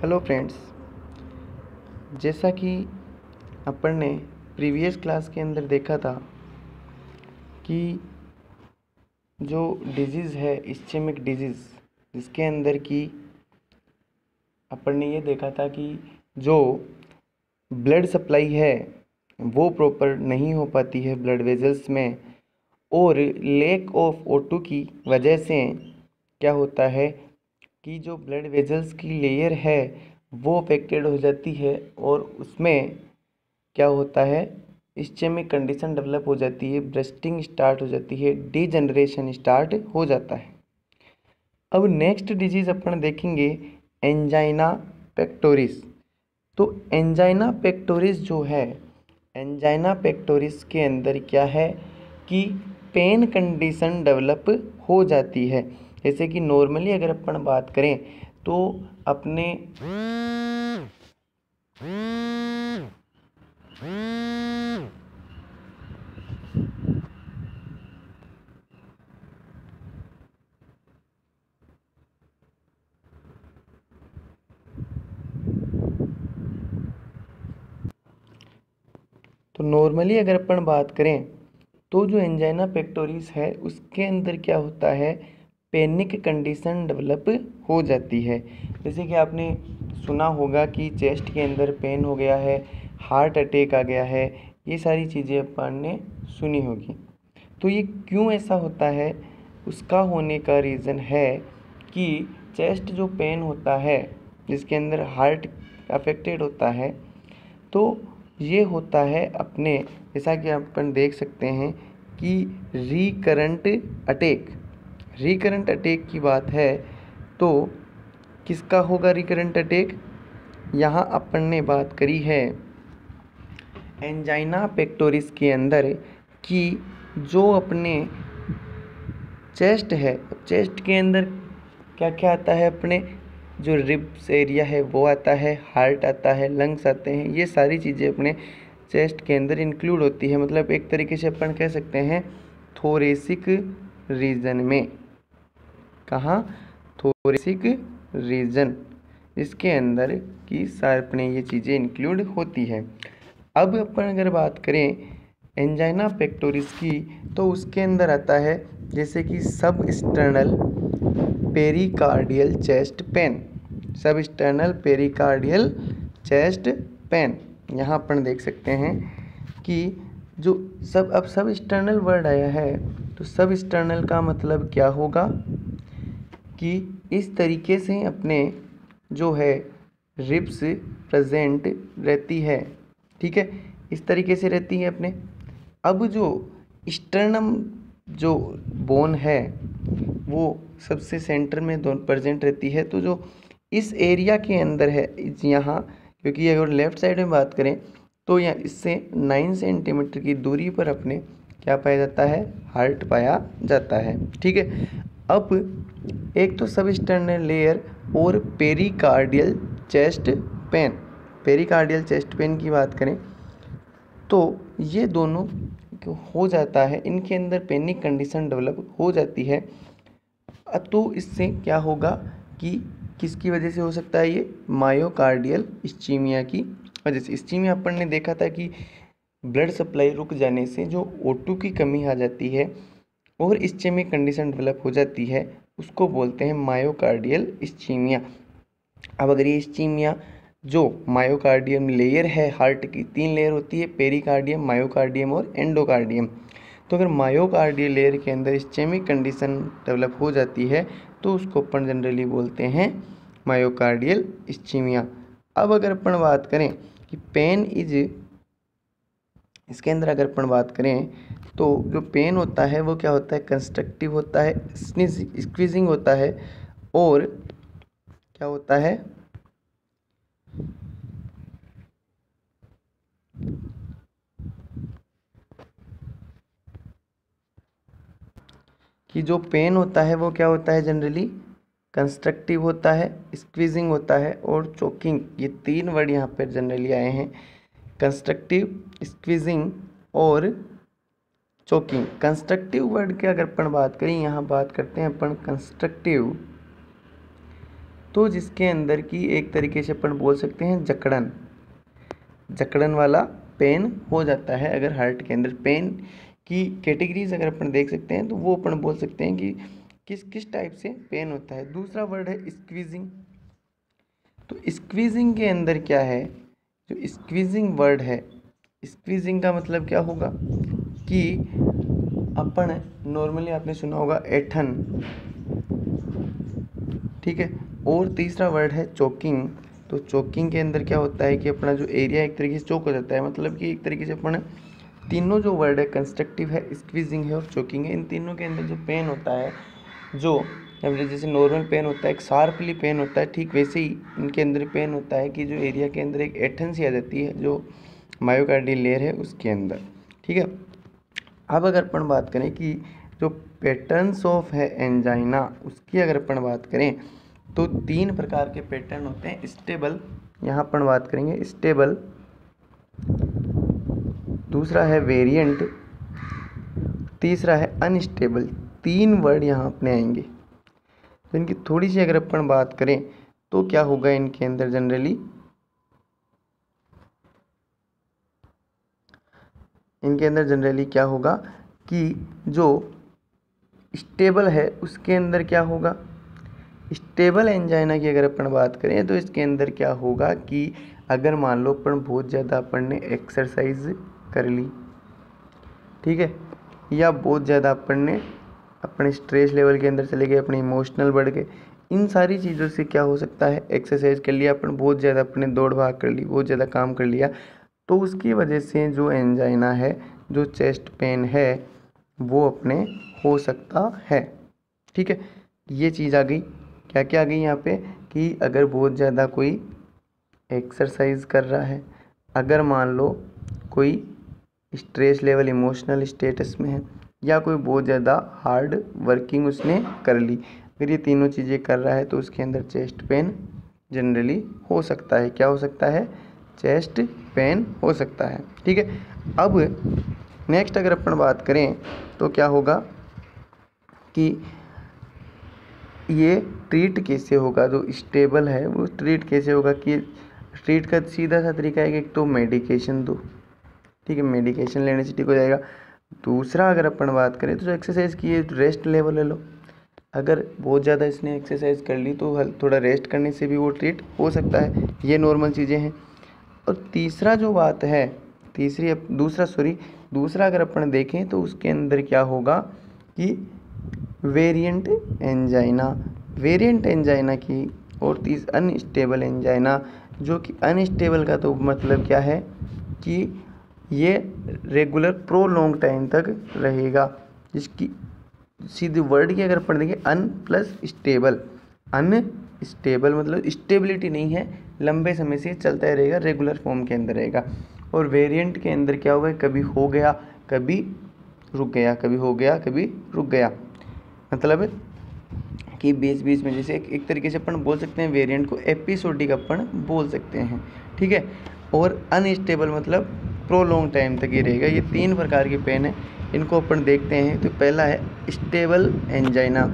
Hello friends, जैसा कि अपन ने प्रीवियस क्लास के अंदर देखा था कि जो डिजीज़ है इस्चेमिक डिजीज़, जिसके अंदर की अपन ने ये देखा था कि जो ब्लड सप्लाई है वो प्रॉपर नहीं हो पाती है ब्लड वेजल्स में, और लैक ऑफ O2 की वजह से क्या होता है कि जो ब्लड वेजल्स की लेयर है वो अफेक्टेड हो जाती है और उसमें क्या होता है, इस्चेमिक कंडीशन डेवलप हो जाती है, ब्रेस्टिंग स्टार्ट हो जाती है, डीजनरेशन स्टार्ट हो जाता है। अब नेक्स्ट डिजीज़ अपन देखेंगे एंजाइना पेक्टोरिस। तो एंजाइना पेक्टोरिस जो है, एंजाइना पेक्टोरिस के अंदर क्या है कि पेन कंडीशन डेवलप हो जाती है। जैसे कि नॉर्मली अगर अपन बात करें तो अपने अगर अपन बात करें तो जो एंजाइना पेक्टोरिस है उसके अंदर क्या होता है, पैनिक कंडीशन डेवलप हो जाती है। जैसे कि आपने सुना होगा कि चेस्ट के अंदर पेन हो गया है, हार्ट अटैक आ गया है, ये सारी चीज़ें अपन ने सुनी होगी। तो ये क्यों ऐसा होता है, उसका होने का रीज़न है कि चेस्ट जो पेन होता है जिसके अंदर हार्ट अफेक्टेड होता है, तो ये होता है अपने, जैसा कि अपन देख सकते हैं कि रिकरेंट अटैक की बात है। तो किसका होगा रिकरेंट अटैक, यहाँ अपन ने बात करी है एंजाइना पेक्टोरिस के अंदर कि जो अपने चेस्ट है, चेस्ट के अंदर क्या क्या आता है, अपने जो रिब्स एरिया है वो आता है, हार्ट आता है, लंग्स आते हैं, ये सारी चीज़ें अपने चेस्ट के अंदर इंक्लूड होती है। मतलब एक तरीके से अपन कह सकते हैं थोरेसिक रीजन में। कहाँ? थोरेसिक रीजन, इसके अंदर की सारे अपने ये चीज़ें इंक्लूड होती है। अब अपन अगर बात करें एंजाइना पेक्टोरिस की, तो उसके अंदर आता है जैसे कि सब एक्सटर्नल पेरिकार्डियल चेस्ट पेन, सब एक्सटर्नल पेरिकार्डियल चेस्ट पेन। यहाँ अपन देख सकते हैं कि जो सब एक्सटर्नल वर्ड आया है, तो सब एक्सटर्नल का मतलब क्या होगा कि इस तरीके से अपने जो है रिब्स प्रेजेंट रहती है, ठीक है, इस तरीके से रहती है अपने। अब जो स्टर्नम जो बोन है वो सबसे सेंटर में प्रेजेंट रहती है। तो जो इस एरिया के अंदर है यहाँ, क्योंकि अगर लेफ़्ट साइड में बात करें तो यहाँ इससे 9 सेंटीमीटर की दूरी पर अपने क्या पाया जाता है, हार्ट पाया जाता है, ठीक है। अब एक तो सब एक्सटर्नल लेयर और पेरिकार्डियल चेस्ट पेन की बात करें तो ये दोनों हो जाता है, इनके अंदर पैनिक कंडीशन डेवलप हो जाती है। तो इससे क्या होगा कि किसकी वजह से हो सकता है, ये मायोकार्डियल इस्चीमिया की वजह से। इस्चीमिया अपन ने देखा था कि ब्लड सप्लाई रुक जाने से जो O2 की कमी आ जाती है और इस्चेमिक कंडीशन डेवलप हो जाती है, उसको बोलते हैं मायोकार्डियल इस्चीमिया। अब अगर ये इस्चीमिया जो मायोकार्डियम लेयर है, हार्ट की 3 लेयर होती है, पेरिकार्डियम, मायोकार्डियम और एंडोकार्डियम। तो अगर मायोकार्डियल लेयर के अंदर इस्चेमिक कंडीशन डेवलप हो जाती है तो उसको अपन जनरली बोलते हैं मायोकार्डियल इस्चीमिया। अब अगर अपन बात करें कि पेन इज, इसके अंदर अगर अपन बात करें तो जो पेन होता है वो क्या होता है, कंस्ट्रक्टिव होता है, स्क्वीजिंग होता है, और क्या होता है कि जो पेन होता है वो क्या होता है, जनरली कंस्ट्रक्टिव होता है, स्क्वीजिंग होता है और चोकिंग। ये 3 वर्ड यहाँ पर जनरली आए हैं, कंस्ट्रक्टिव, स्क्वीजिंग और चोकिंग। कंस्ट्रक्टिव वर्ड की अगर अपन बात करें, यहाँ बात करते हैं अपन कंस्ट्रक्टिव तो जिसके अंदर की एक तरीके से अपन बोल सकते हैं जकड़न वाला पेन हो जाता है। अगर हार्ट के अंदर पेन की कैटेगरीज अगर अपन देख सकते हैं तो वो अपन बोल सकते हैं कि किस किस टाइप से पेन होता है। दूसरा वर्ड है स्क्वीजिंग। तो स्क्वीजिंग के अंदर क्या है, जो स्क्वीजिंग वर्ड है, स्क्वीजिंग का मतलब क्या होगा कि अपन नॉर्मली आपने सुना होगा ऐठन, ठीक है। और तीसरा वर्ड है चोकिंग। तो चोकिंग के अंदर क्या होता है कि अपना जो एरिया एक तरीके से चोक हो जाता है, मतलब कि एक तरीके से अपन तीनों जो वर्ड है कंस्ट्रक्टिव है, स्क्वीजिंग है और चोकिंग है, इन तीनों के अंदर जो पेन होता है, जो जैसे नॉर्मल पेन होता है, एक शार्पली पेन होता है, ठीक वैसे ही इनके अंदर पेन होता है कि जो एरिया के अंदर एक ऐठन सी आ जाती है जो मायोकार्डियल लेयर है उसके अंदर, ठीक है। अब अगर अपन बात करें कि जो पैटर्न्स ऑफ है एंजाइना, उसकी अगर अपन बात करें तो 3 प्रकार के पैटर्न होते हैं। स्टेबल, यहाँ अपन बात करेंगे स्टेबल, दूसरा है वेरिएंट, तीसरा है अनस्टेबल। 3 वर्ड यहाँ अपने आएंगे। तो इनकी थोड़ी सी अगर अपन बात करें तो क्या होगा इनके अंदर जनरली, क्या होगा कि जो स्टेबल है उसके अंदर क्या होगा, स्टेबल एंजाइना की अगर अपन बात करें तो इसके अंदर क्या होगा कि अगर मान लो अपन बहुत ज़्यादा अपन ने एक्सरसाइज कर ली, ठीक है, या बहुत ज़्यादा अपन ने अपने स्ट्रेस लेवल के अंदर चले गए, अपने इमोशनल बढ़ गए, इन सारी चीज़ों से क्या हो सकता है, एक्सरसाइज कर लिया अपन, बहुत ज़्यादा अपने दौड़ भाग कर ली, बहुत ज़्यादा काम कर लिया, तो उसकी वजह से जो एंजाइना है, जो चेस्ट पेन है, वो अपने हो सकता है, ठीक है। ये चीज़ आ गई। क्या क्या आ गई यहाँ पे कि अगर बहुत ज़्यादा कोई एक्सरसाइज कर रहा है, अगर मान लो कोई स्ट्रेस लेवल इमोशनल स्टेटस में है, या कोई बहुत ज़्यादा हार्ड वर्किंग उसने कर ली, अगर ये तीनों चीज़ें कर रहा है तो उसके अंदर चेस्ट पेन जनरली हो सकता है। क्या हो सकता है, चेस्ट पेन हो सकता है, ठीक है। अब नेक्स्ट अगर अपन बात करें तो क्या होगा कि ये ट्रीट कैसे होगा, जो स्टेबल है वो ट्रीट कैसे होगा, कि ट्रीट का सीधा सा तरीका है कि एक तो मेडिकेशन दो, ठीक है, मेडिकेशन लेने से ठीक हो जाएगा। दूसरा अगर अपन बात करें तो जो एक्सरसाइज की है रेस्ट लेवल ले लो, अगर बहुत ज़्यादा इसने एक्सरसाइज कर ली तो थोड़ा रेस्ट करने से भी वो ट्रीट हो सकता है, ये नॉर्मल चीज़ें हैं। और तीसरा जो बात है, दूसरा अगर अपन देखें तो उसके अंदर क्या होगा कि वेरिएंट एंजाइना की, और अनस्टेबल एंजाइना, जो कि अनस्टेबल का तो मतलब क्या है कि ये रेगुलर प्रोलॉन्ग टाइम तक रहेगा, जिसकी सीधे वर्ड की अगर अपन देखें अन प्लस स्टेबल, अनस्टेबल मतलब स्टेबिलिटी नहीं है, लंबे समय से चलता रहेगा, रेगुलर फॉर्म के अंदर रहेगा। और वेरिएंट के अंदर क्या होगा, कभी हो गया कभी रुक गया, कभी हो गया कभी रुक गया, मतलब कि बीच बीच में, जैसे एक तरीके से अपन बोल सकते हैं वेरिएंट को एपिसोडिक अपन बोल सकते हैं, ठीक है। और अनस्टेबल मतलब प्रोलॉन्ग टाइम तक ही रहेगा। ये 3 प्रकार के पेन है, इनको अपन देखते हैं। तो पहला है स्टेबल एंजाइना।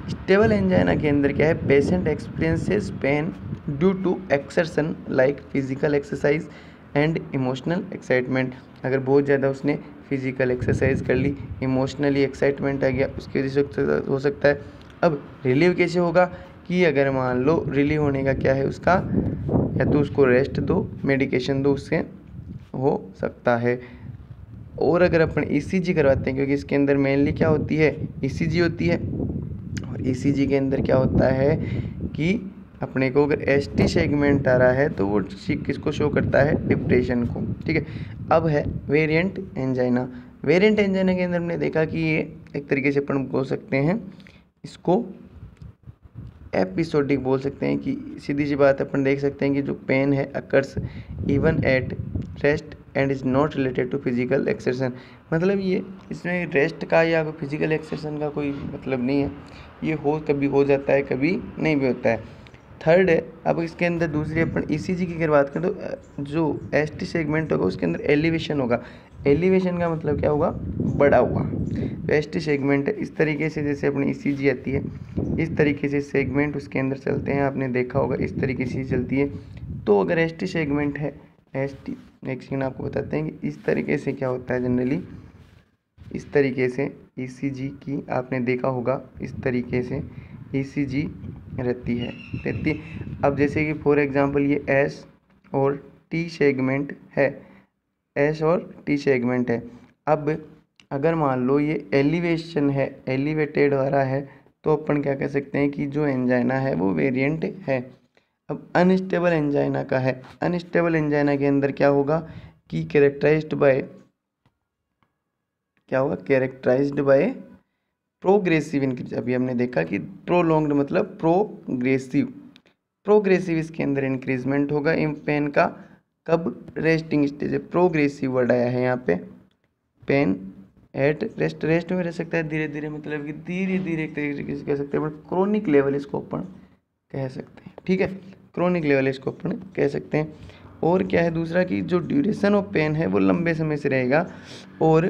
स्टेबल एंजाइना के अंदर क्या है, patient experiences pain due to exertion like physical exercise and emotional excitement. अगर बहुत ज़्यादा उसने फिजिकल एक्सरसाइज कर ली, इमोशनली एक्साइटमेंट आ गया, उसकी वजह से हो सकता है। अब रिलीव कैसे होगा कि अगर मान लो रिलीव होने का क्या है उसका, या तो उसको रेस्ट दो, मेडिकेशन दो, उससे हो सकता है। और अगर अपन ईसीजी करवाते हैं, क्योंकि इसके अंदर मेनली क्या होती है, ईसीजी होती है, और ईसीजी के अंदर क्या होता है कि अपने को अगर एसटी सेगमेंट आ रहा है तो वो किसको शो करता है, डिप्रेशन को, ठीक है। अब है वेरिएंट एंजाइना। वेरिएंट एंजाइना के अंदर हमने देखा कि ये एक तरीके से अपन बोल सकते हैं इसको एपिसोडिक बोल सकते हैं, कि सीधी सी बात अपन देख सकते हैं कि जो पेन है occurs even at rest and is not related to physical exertion. मतलब ये इसमें रेस्ट का या फिजिकल एक्सरसन का कोई मतलब नहीं है, ये कभी हो जाता है कभी नहीं भी होता है। थर्ड है। अब इसके अंदर दूसरी अपन ईसीजी की अगर बात करें तो जो एसटी सेगमेंट होगा उसके अंदर एलिवेशन होगा। एलिवेशन का मतलब क्या होगा, बड़ा हुआ। तो एसटी सेगमेंट है इस तरीके से, जैसे अपनी ईसीजी आती है इस तरीके से सेगमेंट उसके अंदर चलते हैं, आपने देखा होगा इस तरीके से चलती है। तो अगर एसटी सेगमेंट है, एसटी एक सेकंड आपको बताते हैं कि इस तरीके से क्या होता है जनरली, इस तरीके से ईसीजी की आपने देखा होगा इस तरीके से ईसीजी रहती है। अब जैसे कि फॉर एग्जांपल ये एस और टी सेगमेंट है, एस और टी सेगमेंट है। अब अगर मान लो ये एलिवेशन है, एलिवेटेड हो रहा है, तो अपन क्या कह सकते हैं कि जो एंजाइना है वो वेरिएंट है। अब अनस्टेबल एंजाइना का है, अनस्टेबल एंजाइना के अंदर क्या होगा कि कैरेक्टराइज्ड बाय, क्या होगा, कैरेक्टराइज्ड बाय प्रोग्रेसिव इंक्रीज। अभी हमने देखा कि प्रोलॉन्ग्ड मतलब प्रोग्रेसिव, प्रोग्रेसिव इसके अंदर इंक्रीजमेंट होगा पेन का। कब, रेस्टिंग स्टेज है, प्रोग्रेसिव वर्ड आया है यहाँ पे। पेन एट रेस्ट, रेस्ट में रह सकता है धीरे धीरे, मतलब कि धीरे धीरे एक तरीके से कह सकते हैं, बट क्रोनिक लेवल इसको अपन कह सकते हैं। ठीक है, क्रोनिक लेवल इसको अपन कह सकते हैं। और क्या है दूसरा कि जो ड्यूरेशन ऑफ पेन है वो लंबे समय से रहेगा और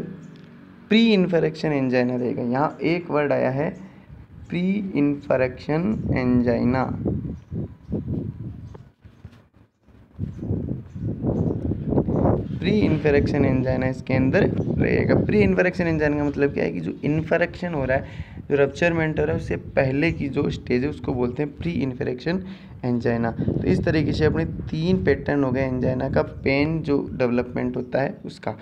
प्री इन्फेक्शन एंजाइना रहेगा। यहाँ एक वर्ड आया है pre infection angina. Pre infection angina इसके अंदर रहेगा। प्री इन्फेक्शन एंजाइना का मतलब क्या है कि जो इन्फेक्शन हो रहा है, जो रप्चरमेंट हो रहा है, उससे पहले की जो स्टेज है उसको बोलते हैं प्री इन्फेक्शन एंजाइना। तो इस तरीके से अपने 3 पैटर्न हो गए एंजाइना का, पेन जो डेवलपमेंट होता है उसका।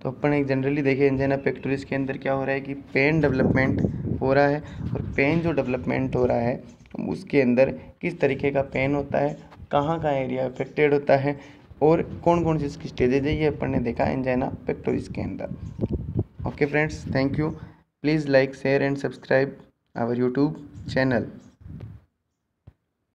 तो अपन एक जनरली देखें एंजाइना पेक्टोरिस के अंदर क्या हो रहा है कि पेन डेवलपमेंट हो रहा है, और पेन जो डेवलपमेंट हो रहा है उसके अंदर किस तरीके का पेन होता है, कहाँ का एरिया अफेक्टेड होता है, और कौन कौन सी इसकी स्टेजेज है, ये अपन ने देखा एंजाइना पेक्टोरिस के अंदर। Okay friends, thank you. Please like, share and subscribe our YouTube channel.